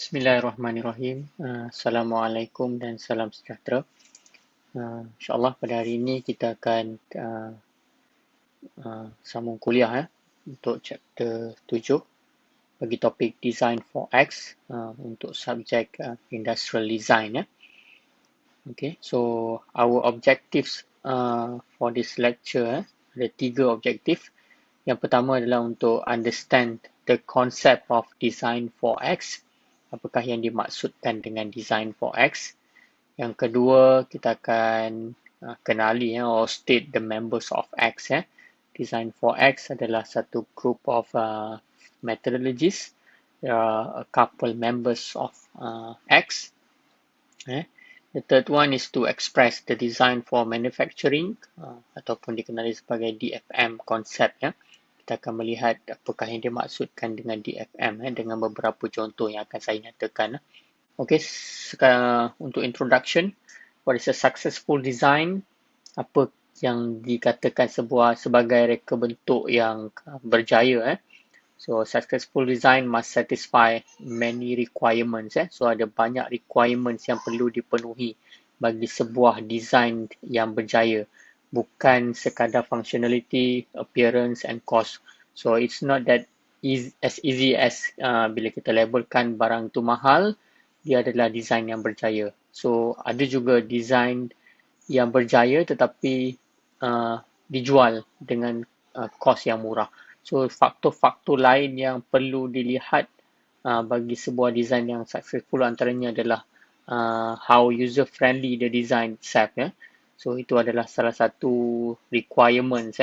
Bismillahirrahmanirrahim. Assalamualaikum dan salam sejahtera. InsyaAllah pada hari ini kita akan sambung kuliah untuk chapter 7 bagi topik Design for X untuk subjek Industrial Design. Okay, so our objectives for this lecture ada 3 objektif. Yang pertama adalah untuk understand the concept of Design for X. Apakah yang dimaksudkan dengan Design for X. Yang kedua, kita akan kenali or state the members of X. Design for X adalah satu group of methodologies. There are a couple members of X. The third one is to express the design for manufacturing ataupun dikenali sebagai DFM konsep. Kita akan melihat apakah yang dimaksudkan dengan DFM dengan beberapa contoh yang akan saya nyatakan. Okay, sekarang untuk introduction, what is a successful design? Apa yang dikatakan sebagai reka bentuk yang berjaya? So, successful design must satisfy many requirements. So, ada banyak requirements yang perlu dipenuhi bagi sebuah design yang berjaya. Bukan sekadar functionality, appearance and cost. So, it's not that easy as bila kita labelkan barang tu mahal, dia adalah design yang berjaya. So, ada juga design yang berjaya tetapi dijual dengan kos yang murah. So, faktor-faktor lain yang perlu dilihat bagi sebuah design yang successful antaranya adalah how user-friendly the design itself. So, itu adalah salah satu requirements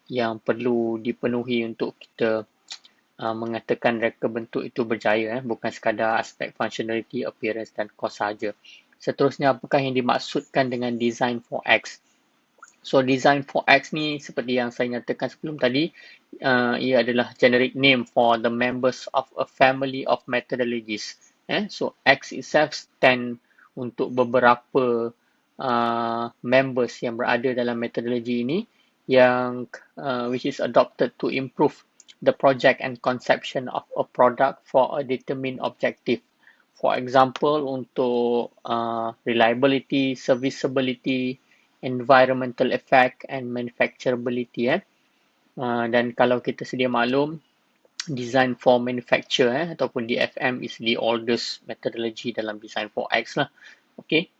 yang perlu dipenuhi untuk kita mengatakan reka bentuk itu berjaya, bukan sekadar aspek functionality, appearance dan cost saja. Seterusnya, apakah yang dimaksudkan dengan design for X? So, design for X ni seperti yang saya nyatakan sebelum tadi, ia adalah generic name for the members of a family of methodologies. So, X itself stand untuk beberapa members yang berada dalam metodologi ini yang which is adopted to improve the project and conception of a product for a determined objective. For example, untuk reliability, serviceability, environmental effect and manufacturability. Dan kalau kita sedia maklum, design for manufacture ataupun DFM is the oldest methodology dalam design for X lah. Okay.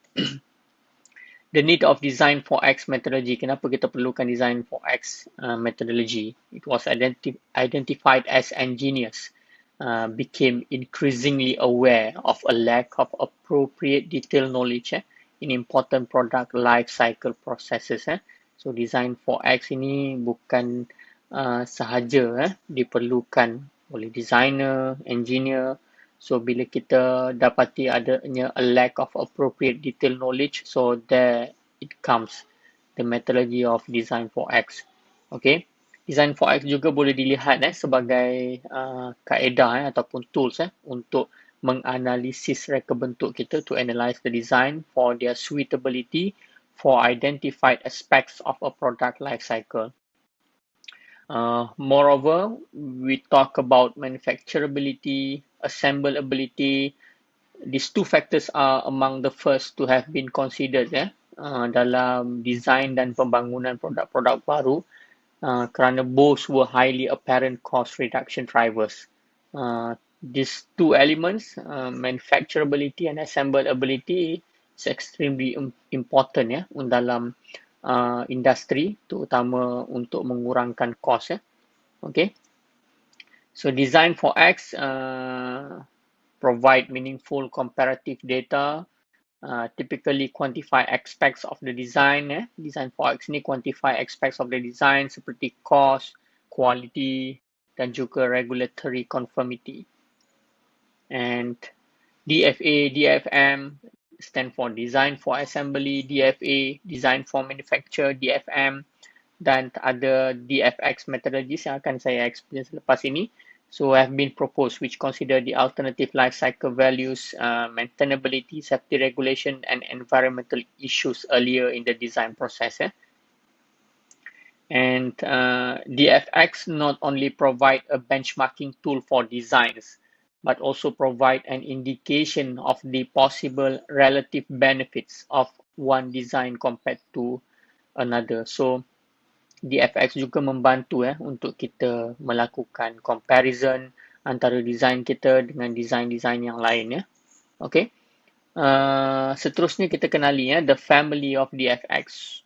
The need of design for X methodology. Kenapa kita perlukan design for X methodology? It was identified as engineers became increasingly aware of a lack of appropriate detailed knowledge in important product life cycle processes. So, design for X ini bukan sahaja diperlukan oleh designer, engineer. So, bila kita dapati adanya a lack of appropriate detailed knowledge, so there it comes the methodology of design for X. Okay. Design for X juga boleh dilihat sebagai kaedah ataupun tools untuk menganalisis reka bentuk kita to analyze the design for their suitability for identified aspects of a product life cycle. Moreover, we talk about manufacturability, assemblability. These two factors are among the first to have been considered dalam design dan pembangunan produk-produk baru kerana both were highly apparent cost reduction drivers. These two elements, manufacturability and assemblability, is extremely important dalam industri, terutama untuk mengurangkan kos. Okay. So, design for X provide meaningful comparative data, typically quantify aspects of the design. Design for X ni quantify aspects of the design seperti cost, quality dan juga regulatory conformity. And DFA, DFM stand for Design for Assembly, DFA, Design for Manufacture, DFM, dan ada DFX methodologies yang akan saya explain selepas ini. So, have been proposed which consider the alternative life cycle values, maintainability, safety regulation, and environmental issues earlier in the design process. And DFX not only provide a benchmarking tool for designs, but also provide an indication of the possible relative benefits of one design compared to another. So DFX juga membantu untuk kita melakukan comparison antara design kita dengan design-design yang lain Okay. Seterusnya kita kenali the family of DFX.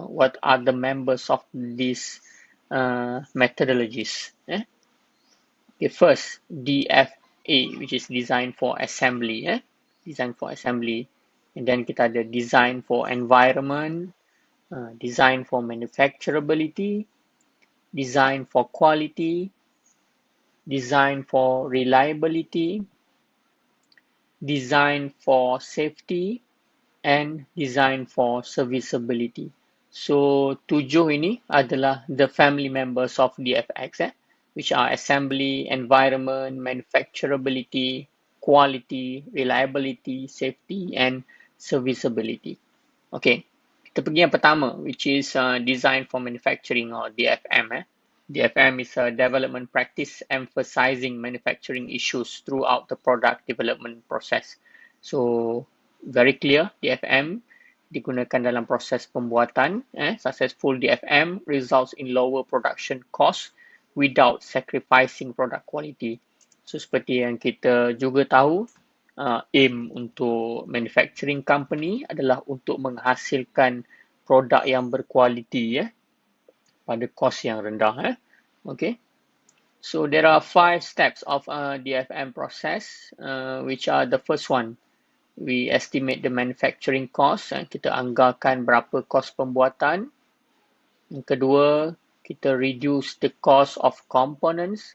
What are the members of these methodologies? Okay, first DFA, which is design for assembly. Design for assembly. And then kita ada design for environment, design for manufacturability, design for quality, design for reliability, design for safety, and design for serviceability. So 7 ini adalah the family members of DFX which are assembly, environment, manufacturability, quality, reliability, safety, and serviceability. Okay, kita pergi yang pertama, which is design for manufacturing or DFM. DFM is a development practice emphasizing manufacturing issues throughout the product development process. So very clear, DFM digunakan dalam proses pembuatan. Successful DFM results in lower production cost without sacrificing product quality. So seperti yang kita juga tahu, aim untuk manufacturing company adalah untuk menghasilkan produk yang berkualiti pada kos yang rendah. Okay. So there are 5 steps of DFM process, which are the first one. We estimate the manufacturing cost. Kita anggarkan berapa kos pembuatan. Yang kedua, kita reduce the cost of components.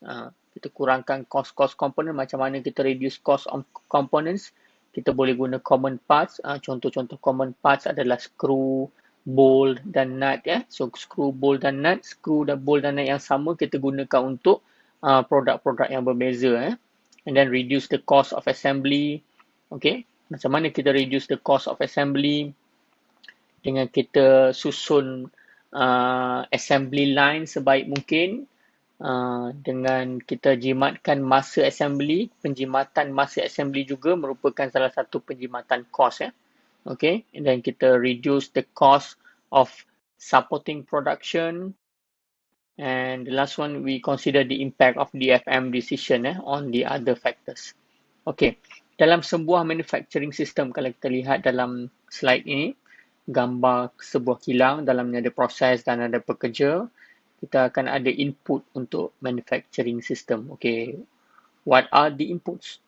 Kita kurangkan kos-kos component. Macam mana kita reduce cost of components? Kita boleh guna common parts. Contoh-contoh common parts adalah screw, bolt dan nut. So screw, bolt dan nut. Screw dan bolt dan nut yang sama kita gunakan untuk produk-produk yang berbeza. And then reduce the cost of assembly. Okay. Macam mana kita reduce the cost of assembly? Dengan kita susun assembly line sebaik mungkin, dengan kita jimatkan masa assembly. Penjimatan masa assembly juga merupakan salah satu penjimatan cost. Okay, and then kita reduce the cost of supporting production. And the last one, we consider the impact of DFM decision on the other factors. Okay, dalam sebuah manufacturing system, kalau kita lihat dalam slide ini, gambar sebuah kilang, dalamnya ada proses dan ada pekerja. Kita akan ada input untuk manufacturing system. Okay, what are the inputs?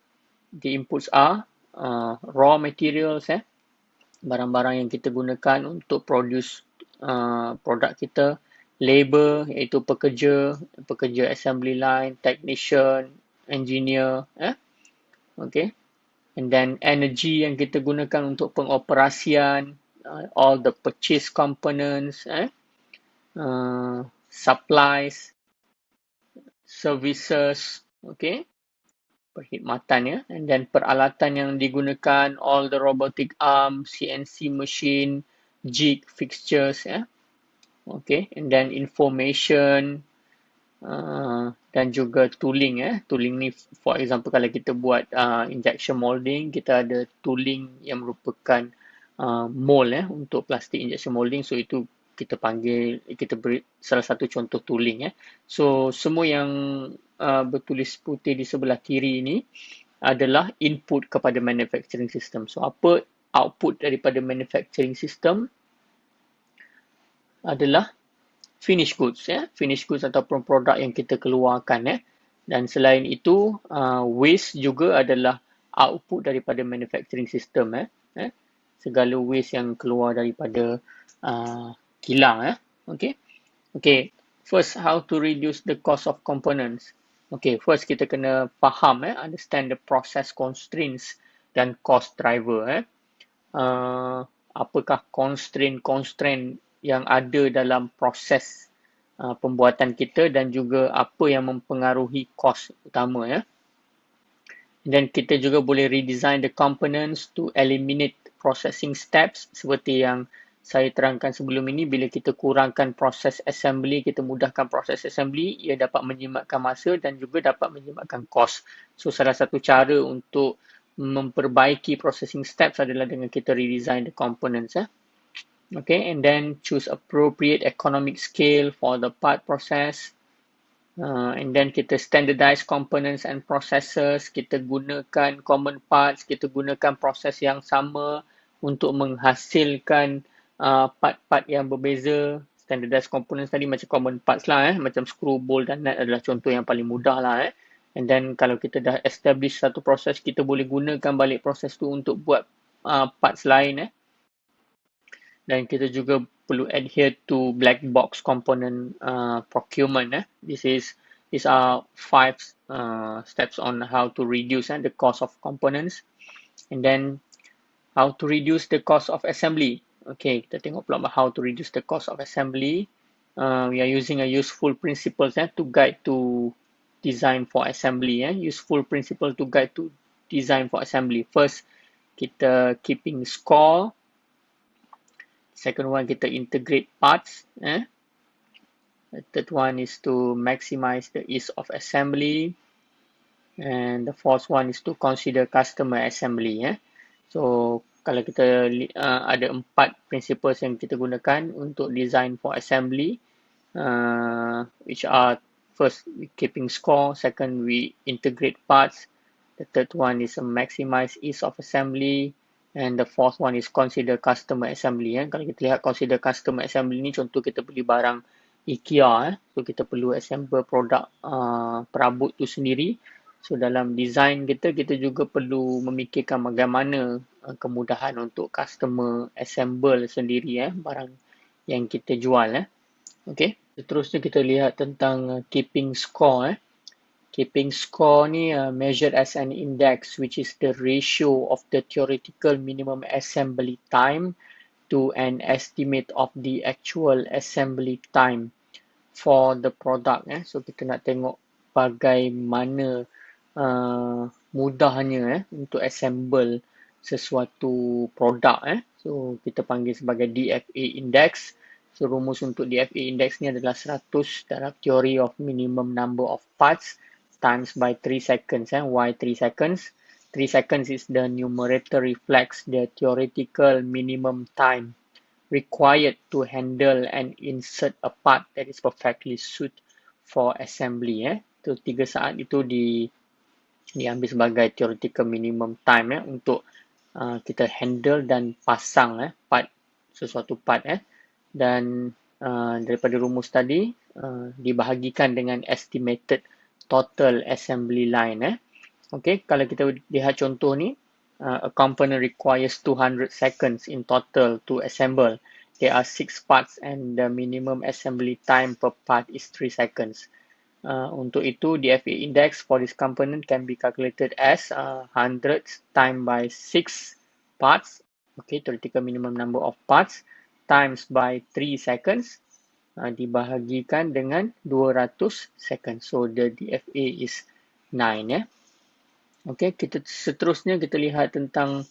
The inputs are raw materials, barang-barang yang kita gunakan untuk produce produk kita. Labor, iaitu pekerja assembly line, technician, engineer. Okay, and then energy yang kita gunakan untuk pengoperasian, all the purchase components, supplies, services, okay, perkhidmatan and then peralatan yang digunakan, all the robotic arm, CNC machine, jig, fixtures, okay, and then information, dan juga tooling. Tooling ni, for example, kalau kita buat injection molding, kita ada tooling yang merupakan mold untuk plastik injection molding. So itu kita panggil, kita beri salah satu contoh tooling. So semua yang bertulis putih di sebelah kiri ini adalah input kepada manufacturing system. So apa output daripada manufacturing system adalah finished goods. Finished goods ataupun produk yang kita keluarkan. Dan selain itu, waste juga adalah output daripada manufacturing system. Segala waste yang keluar daripada kilang. Okay. Okay. First, how to reduce the cost of components. Okay. First, kita kena faham, understand the process constraints dan cost driver. Apakah constraint yang ada dalam proses pembuatan kita dan juga apa yang mempengaruhi kos utama. Dan kita juga boleh redesign the components to eliminate processing steps seperti yang saya terangkan sebelum ini, bila kita kurangkan proses assembly, kita mudahkan proses assembly, ia dapat menjimatkan masa dan juga dapat menjimatkan kos. So, salah satu cara untuk memperbaiki processing steps adalah dengan kita redesign the components. Okay, and then choose appropriate economic scale for the part process. And then kita standardize components and processes, kita gunakan common parts, kita gunakan proses yang sama untuk menghasilkan part-part yang berbeza. Standardized components tadi macam common parts lah, macam screw, bolt dan nut adalah contoh yang paling mudah lah. And then kalau kita dah establish satu proses, kita boleh gunakan balik proses tu untuk buat parts lain. Dan kita juga perlu adhere to black box component procurement. These are 5 steps on how to reduce the cost of components, and then how to reduce the cost of assembly. Okay, kita tengok pula how to reduce the cost of assembly. We are using a useful principles to guide to design for assembly. Useful principle to guide to design for assembly. First, kita keeping score. Second one, kita integrate parts. The third one is to maximize the ease of assembly. And the fourth one is to consider customer assembly. So, kalau kita ada 4 principles yang kita gunakan untuk design for assembly, which are first, we keeping score. Second, we integrate parts. The third one is maximize ease of assembly. And the fourth one is consider customer assembly. Kalau kita lihat consider customer assembly ni, contoh kita beli barang IKEA. So, kita perlu assemble produk perabot tu sendiri. So, dalam design kita juga perlu memikirkan bagaimana kemudahan untuk customer assemble sendiri barang yang kita jual. Okay. Seterusnya kita lihat tentang keeping score. Keeping score ni measured as an index, which is the ratio of the theoretical minimum assembly time to an estimate of the actual assembly time for the product. So, kita nak tengok bagaimana mudahnya untuk assemble sesuatu produk. So, kita panggil sebagai DFA index. So, rumus untuk DFA index ni adalah 100 darab theory of minimum number of parts times by 3 seconds. Why 3 seconds? 3 seconds is the numerator reflects the theoretical minimum time required to handle and insert a part that is perfectly suited for assembly. So, 3 saat itu diambil sebagai theoretical minimum time untuk kita handle dan pasang sesuatu part. Dan daripada rumus tadi dibahagikan dengan estimated total assembly line. Okay, kalau kita lihat contoh ni, a component requires 200 seconds in total to assemble. There are 6 parts and the minimum assembly time per part is 3 seconds. Untuk itu, the DFA index for this component can be calculated as 100 times by 6 parts, okay, theoretical minimum number of parts, times by 3 seconds, dibahagikan dengan 200 seconds. So, the DFA is 9. Okay, seterusnya kita lihat tentang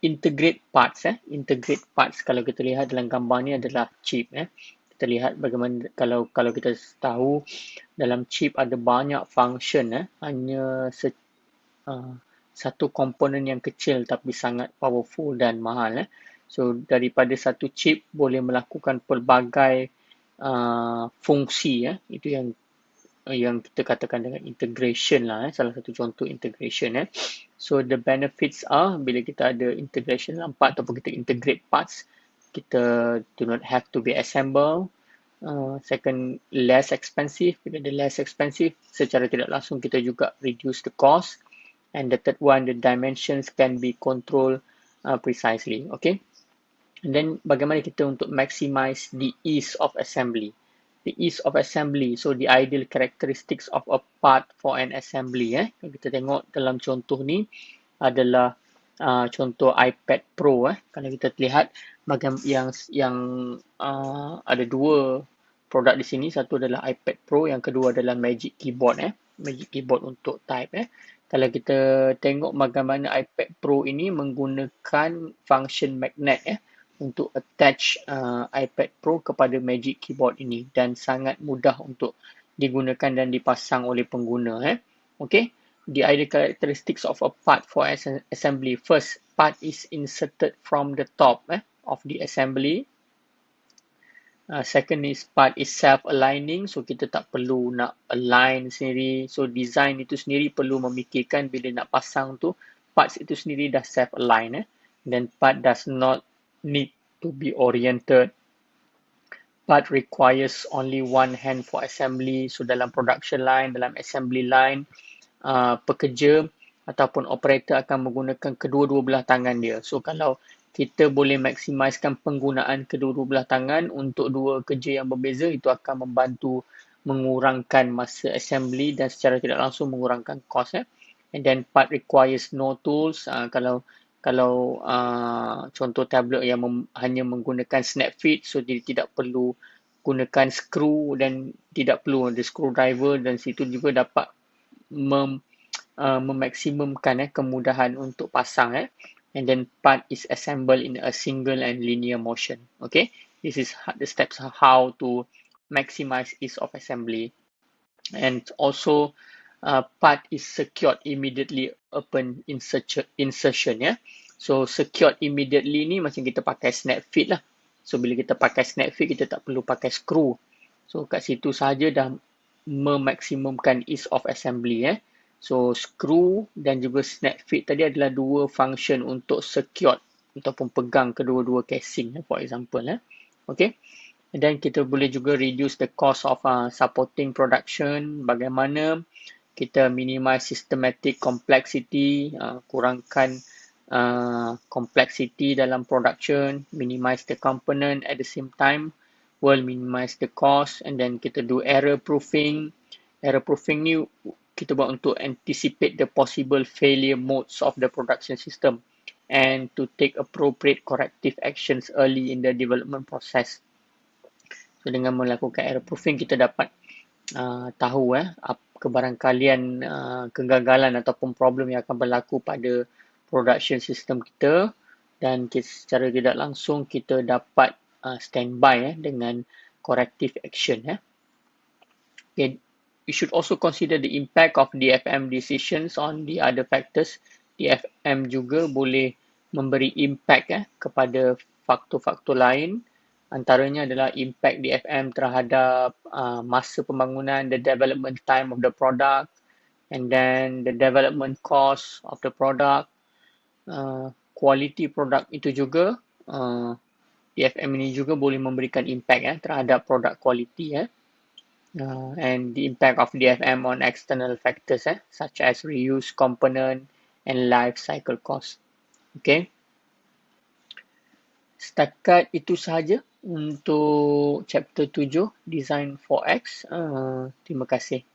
integrate parts. Integrate parts, kalau kita lihat dalam gambar ni adalah chip. Kita lihat bagaimana kalau kita tahu dalam chip ada banyak function. Hanya satu komponen yang kecil tapi sangat powerful dan mahal. So, daripada satu chip boleh melakukan pelbagai fungsi. Itu yang kita katakan dengan integration lah. Salah satu contoh integration. So, the benefits are bila kita ada integration dalam part ataupun kita integrate parts, kita do not have to be assembled. Second, less expensive. Bila dia less expensive, secara tidak langsung kita juga reduce the cost. And the third one, the dimensions can be controlled precisely. Okay. And then, bagaimana kita untuk maximize the ease of assembly? The ease of assembly, so the ideal characteristics of a part for an assembly. Kalau kita tengok dalam contoh ni adalah contoh iPad Pro. Kalau kita lihat yang ada 2 produk di sini, satu adalah iPad Pro, yang kedua adalah Magic Keyboard. Magic Keyboard untuk type. Kalau kita tengok bagaimana iPad Pro ini menggunakan function magnet. untuk attach iPad Pro kepada Magic Keyboard ini dan sangat mudah untuk digunakan dan dipasang oleh pengguna. Okay, the ideal characteristics of a part for assembly. First, part is inserted from the top of the assembly. Second is part is self-aligning, so kita tak perlu nak align sendiri. So design itu sendiri perlu memikirkan bila nak pasang tu, parts itu sendiri dah self-align. Then part does not need to be oriented. Part requires only one hand for assembly. So dalam production line, dalam assembly line, pekerja ataupun operator akan menggunakan kedua-dua belah tangan dia. So kalau kita boleh maksimiskan penggunaan kedua-dua belah tangan untuk dua kerja yang berbeza, itu akan membantu mengurangkan masa assembly dan secara tidak langsung mengurangkan kos. And then part requires no tools. Kalau contoh tablet yang hanya menggunakan snap fit, so dia tidak perlu gunakan skru dan tidak perlu ada screwdriver, dan situ juga dapat memaksimumkan kemudahan untuk pasang. And then part is assembled in a single and linear motion. Okay, this is the steps how to maximize ease of assembly. And also part is secured immediately upon insertion. So secured immediately ni macam kita pakai snap fit lah. So bila kita pakai snap fit, kita tak perlu pakai screw. So kat situ sahaja dah memaksimumkan ease of assembly. So screw dan juga snap fit tadi adalah dua function untuk secure ataupun pegang kedua-dua casing, for example. Okay. And then kita boleh juga reduce the cost of supporting production. Bagaimana kita minimize systematic complexity, kurangkan complexity dalam production, minimize the component at the same time, will minimize the cost. And then kita do error proofing. Error proofing ni kita buat untuk anticipate the possible failure modes of the production system and to take appropriate corrective actions early in the development process. So dengan melakukan error proofing, kita dapat tahu kebarangkalian kegagalan ataupun problem yang akan berlaku pada production system kita, dan secara tidak langsung kita dapat standby dengan corrective action. Okay. We should also consider the impact of DFM decisions on the other factors. DFM juga boleh memberi impact kepada faktor-faktor lain. Antaranya adalah impact DFM terhadap masa pembangunan, the development time of the product, and then the development cost of the product, quality product itu juga. DFM ini juga boleh memberikan impact terhadap product quality. And the impact of DFM on external factors such as reuse component and life cycle cost. Okay. Setakat itu sahaja untuk chapter 7 Design for X. Terima kasih.